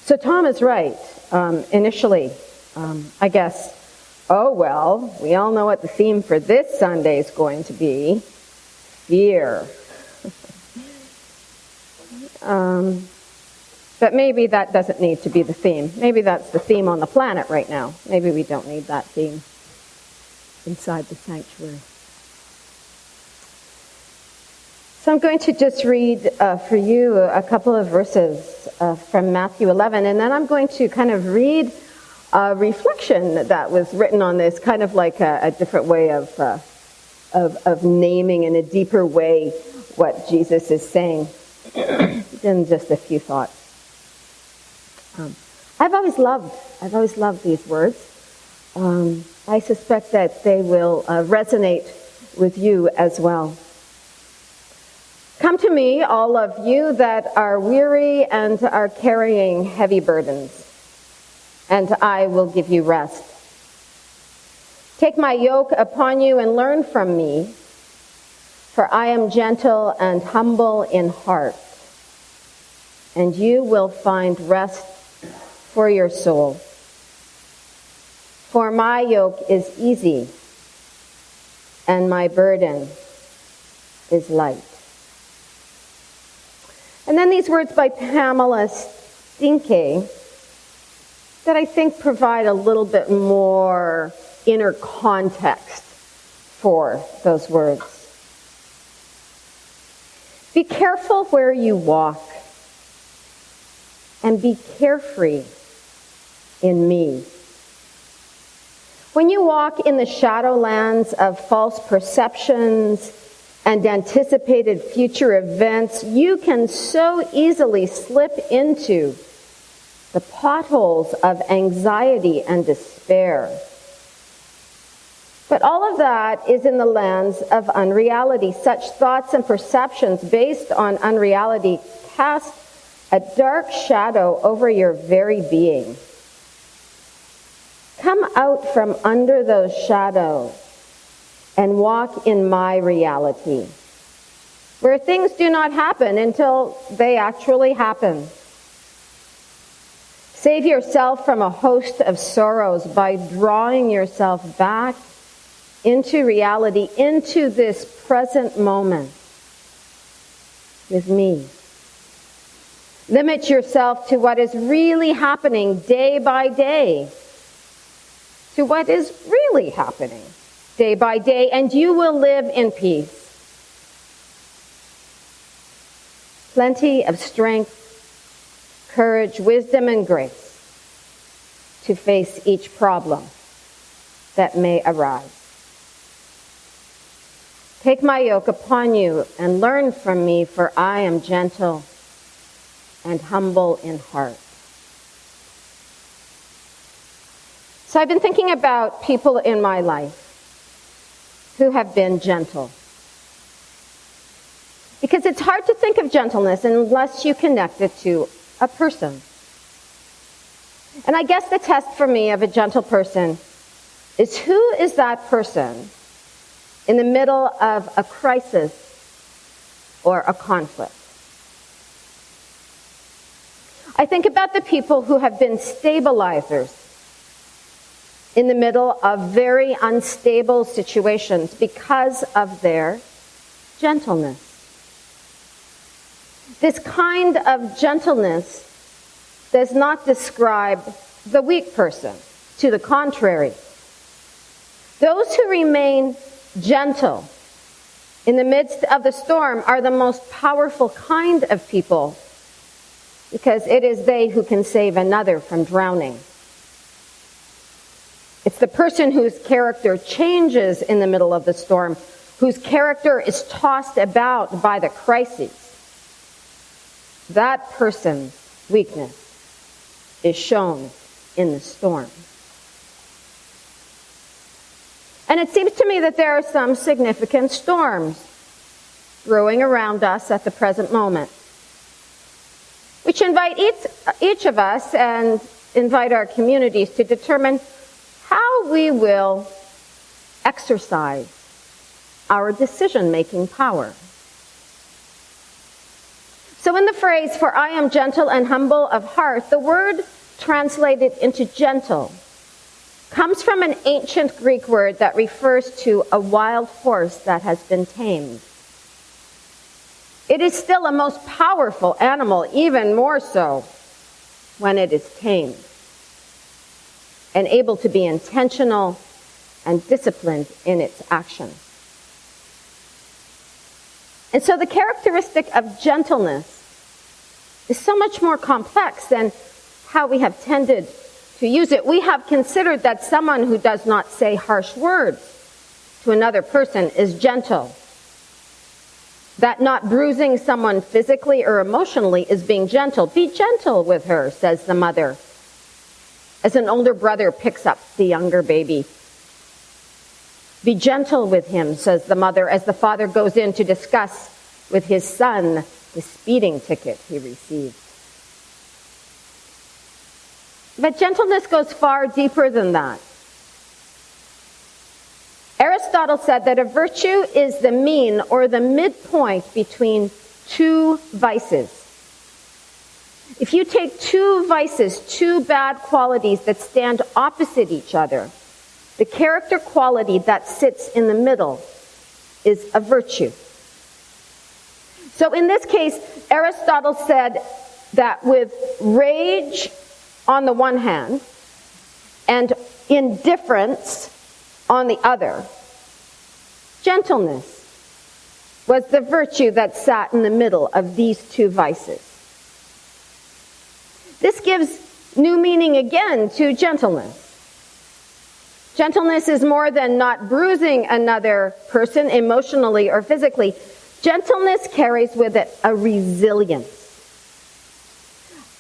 So Tom is right. Initially, I guess, oh well, we all know what the theme for this Sunday is going to be. Fear. But maybe that doesn't need to be the theme. Maybe that's the theme on the planet right now. Maybe we don't need that theme inside the sanctuary. So I'm going to just read for you a couple of verses from Matthew 11, and then I'm going to kind of read a reflection that was written on this, kind of like a different way of naming in a deeper way what Jesus is saying than just a few thoughts. I've always loved these words. I suspect that they will resonate with you as well. Come to me, all of you that are weary and are carrying heavy burdens, and I will give you rest. Take my yoke upon you and learn from me, for I am gentle and humble in heart, and you will find rest for your soul. For my yoke is easy, and my burden is light. And then these words by Pamela Stinke that I think provide a little bit more inner context for those words. Be careful where you walk, and be carefree in me. When you walk in the shadowlands of false perceptions and anticipated future events, you can so easily slip into the potholes of anxiety and despair. But all of that is in the lands of unreality. Such thoughts and perceptions based on unreality cast a dark shadow over your very being. Come out from under those shadows and walk in my reality, where things do not happen until they actually happen. Save yourself from a host of sorrows by drawing yourself back into reality, into this present moment with me. Limit yourself to what is really happening day by day, to what is really happening day by day, and you will live in peace. Plenty of strength, courage, wisdom, and grace to face each problem that may arise. Take my yoke upon you and learn from me, for I am gentle and humble in heart. So I've been thinking about people in my life who have been gentle. Because it's hard to think of gentleness unless you connect it to a person. And I guess the test for me of a gentle person is, who is that person in the middle of a crisis or a conflict? I think about the people who have been stabilizers in the middle of very unstable situations because of their gentleness. This kind of gentleness does not describe the weak person. To the contrary, those who remain gentle in the midst of the storm are the most powerful kind of people, because it is they who can save another from drowning. It's the person whose character changes in the middle of the storm, whose character is tossed about by the crises. That person's weakness is shown in the storm. And it seems to me that there are some significant storms brewing around us at the present moment, which invite each of us and invite our communities to determine how we will exercise our decision-making power. So in the phrase, "For I am gentle and humble of heart," the word translated into gentle comes from an ancient Greek word that refers to a wild horse that has been tamed. It is still a most powerful animal, even more so when it is tamed and able to be intentional and disciplined in its actions. And so the characteristic of gentleness is so much more complex than how we have tended to use it. We have considered that someone who does not say harsh words to another person is gentle. That not bruising someone physically or emotionally is being gentle. "Be gentle with her," says the mother, as an older brother picks up the younger baby. "Be gentle with him," says the mother, as the father goes in to discuss with his son the speeding ticket he received. But gentleness goes far deeper than that. Aristotle said that a virtue is the mean or the midpoint between two vices. If you take two vices, two bad qualities that stand opposite each other, the character quality that sits in the middle is a virtue. So in this case, Aristotle said that with rage on the one hand and indifference on the other, gentleness was the virtue that sat in the middle of these two vices. This gives new meaning again to gentleness. Gentleness is more than not bruising another person emotionally or physically. Gentleness carries with it a resilience,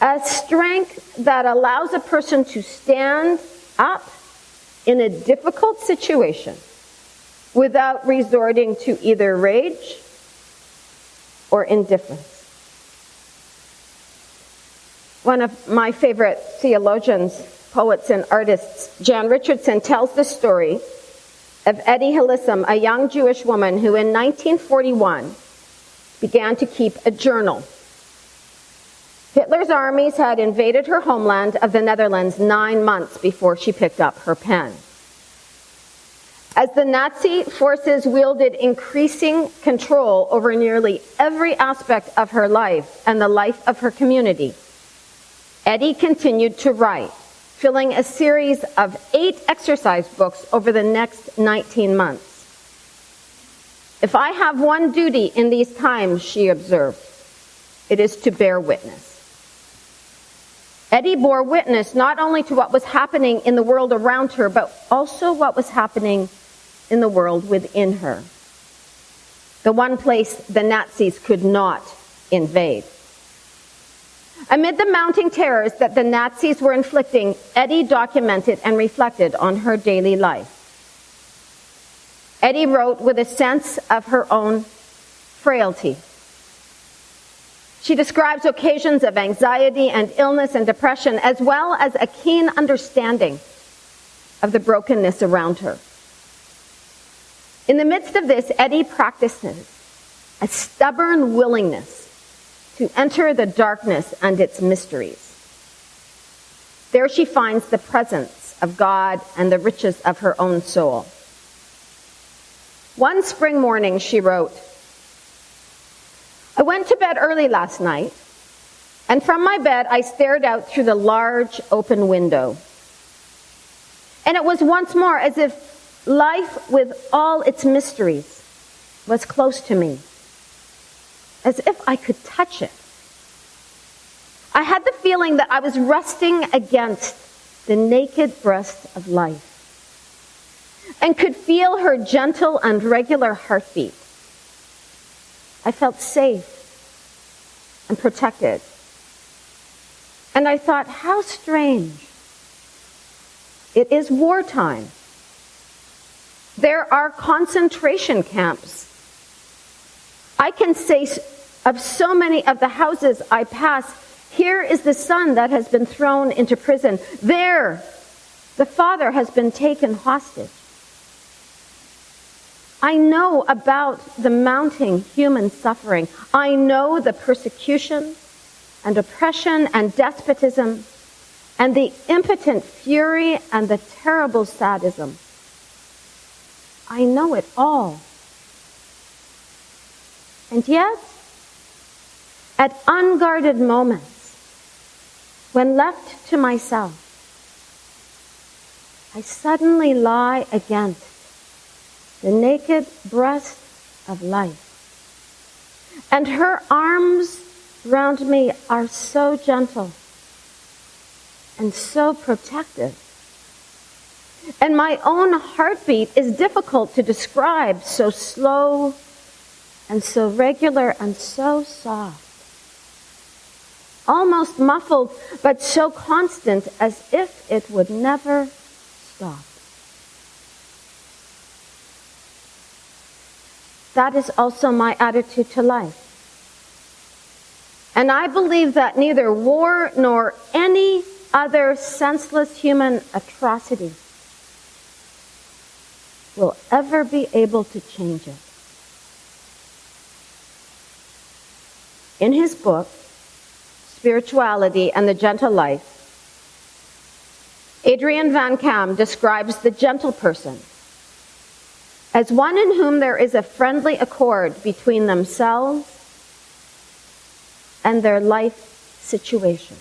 a strength that allows a person to stand up in a difficult situation without resorting to either rage or indifference. One of my favorite theologians, poets, and artists, Jan Richardson, tells the story of Eddie Hillisum, a young Jewish woman who in 1941 began to keep a journal. Hitler's armies had invaded her homeland of the Netherlands 9 months before she picked up her pen. As the Nazi forces wielded increasing control over nearly every aspect of her life and the life of her community, Eddie continued to write, filling a series of 8 exercise books over the next 19 months. "If I have one duty in these times," she observed, "it is to bear witness." Eddie bore witness not only to what was happening in the world around her, but also what was happening in the world within her, the one place the Nazis could not invade. Amid the mounting terrors that the Nazis were inflicting, Eddie documented and reflected on her daily life. Eddie wrote with a sense of her own frailty. She describes occasions of anxiety and illness and depression, as well as a keen understanding of the brokenness around her. In the midst of this, Eddie practices a stubborn willingness to enter the darkness and its mysteries. There she finds the presence of God and the riches of her own soul. One spring morning, she wrote, "I went to bed early last night, and from my bed I stared out through the large open window. And it was once more as if life with all its mysteries was close to me, as if I could touch it. I had the feeling that I was resting against the naked breast of life and could feel her gentle and regular heartbeat. I felt safe and protected. And I thought, how strange. It is wartime. There are concentration camps. I can say of so many of the houses I pass, here is the son that has been thrown into prison. There, the father has been taken hostage. I know about the mounting human suffering. I know the persecution and oppression and despotism and the impotent fury and the terrible sadism. I know it all. And yet, at unguarded moments, when left to myself, I suddenly lie against the naked breast of life. And her arms round me are so gentle and so protective. And my own heartbeat is difficult to describe, so slow and so regular and so soft. Almost muffled, but so constant as if it would never stop. That is also my attitude to life. And I believe that neither war nor any other senseless human atrocity will ever be able to change it. In his book, Spirituality and the Gentle Life, Adrian Van Kam describes the gentle person as one in whom there is a friendly accord between themselves and their life situation.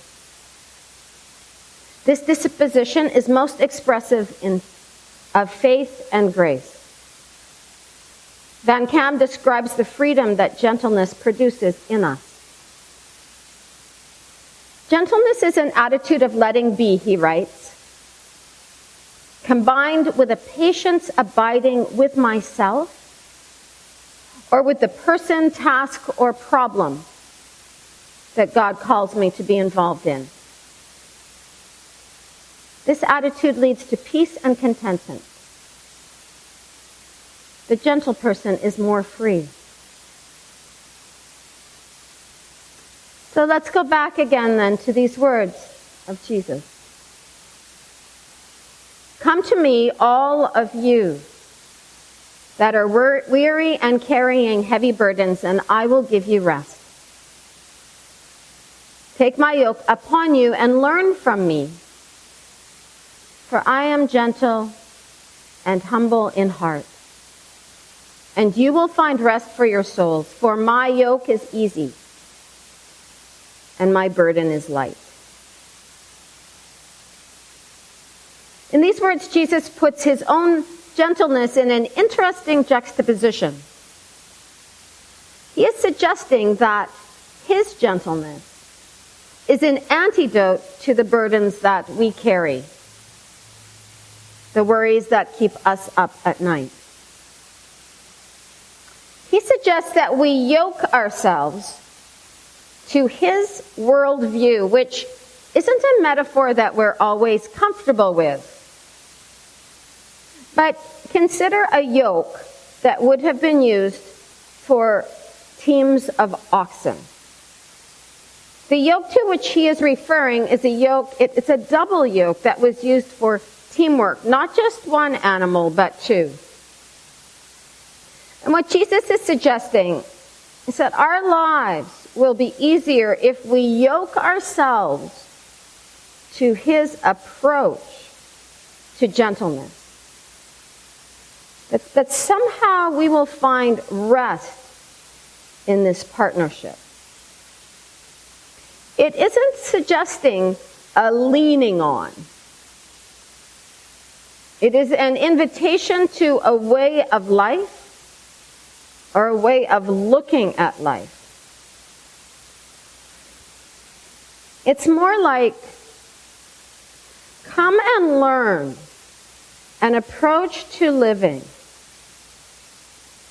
This disposition is most expressive of faith and grace. Van Kam describes the freedom that gentleness produces in us. Gentleness is an attitude of letting be, he writes, combined with a patience abiding with myself or with the person, task, or problem that God calls me to be involved in. This attitude leads to peace and contentment. The gentle person is more free. So let's go back again then to these words of Jesus. Come to me, all of you that are weary and carrying heavy burdens, and I will give you rest. Take my yoke upon you and learn from me, for I am gentle and humble in heart, and you will find rest for your souls, for my yoke is easy and my burden is light. In these words, Jesus puts his own gentleness in an interesting juxtaposition. He is suggesting that his gentleness is an antidote to the burdens that we carry, the worries that keep us up at night. He suggests that we yoke ourselves to his worldview, which isn't a metaphor that we're always comfortable with. But consider a yoke that would have been used for teams of oxen. The yoke to which he is referring is a yoke, it's a double yoke that was used for teamwork, not just one animal, but two. And what Jesus is suggesting is that our lives will be easier if we yoke ourselves to his approach to gentleness. That somehow we will find rest in this partnership. It isn't suggesting a leaning on. It is an invitation to a way of life or a way of looking at life. It's more like, come and learn an approach to living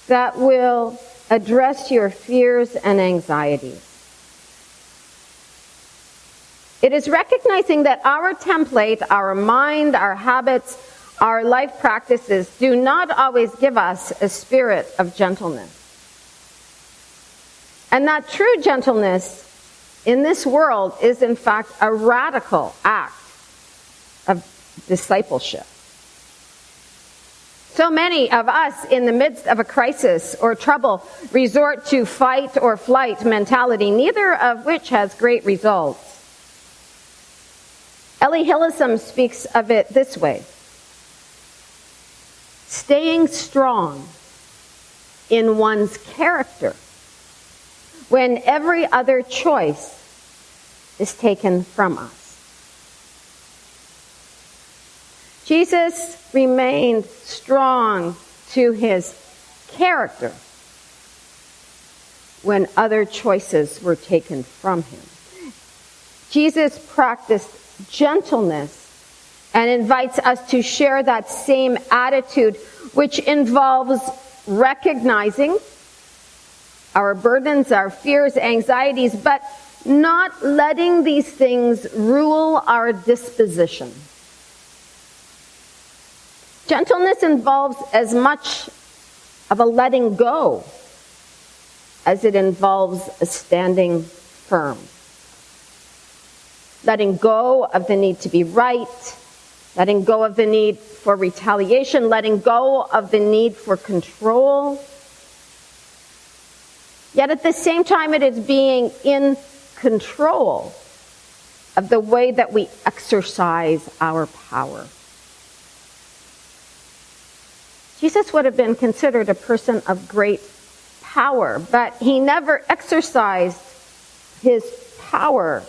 that will address your fears and anxieties. It is recognizing that our template, our mind, our habits, our life practices do not always give us a spirit of gentleness. And that true gentleness in this world is in fact a radical act of discipleship. So many of us in the midst of a crisis or trouble resort to fight or flight mentality, neither of which has great results. Ellie Hillisum speaks of it this way: staying strong in one's character when every other choice is taken from us. Jesus remained strong to his character when other choices were taken from him. Jesus practiced gentleness and invites us to share that same attitude, which involves recognizing our burdens, our fears, anxieties, but not letting these things rule our disposition. Gentleness involves as much of a letting go as it involves a standing firm. Letting go of the need to be right, letting go of the need for retaliation, letting go of the need for control. Yet at the same time, it is being in control of the way that we exercise our power. Jesus would have been considered a person of great power, but he never exercised his power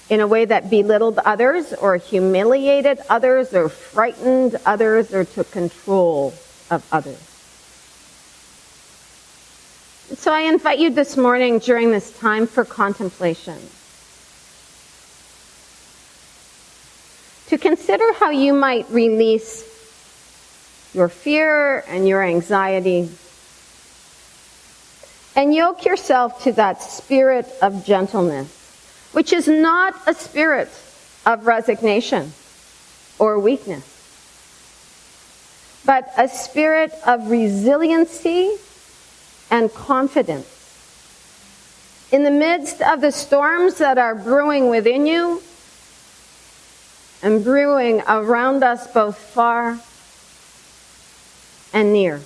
in a way that belittled others or humiliated others or frightened others or took control of others. And so I invite you this morning during this time for contemplation to consider how you might release your fear and your anxiety and yoke yourself to that spirit of gentleness, which is not a spirit of resignation or weakness, but a spirit of resiliency and confidence. In the midst of the storms that are brewing within you and brewing around us both far and near.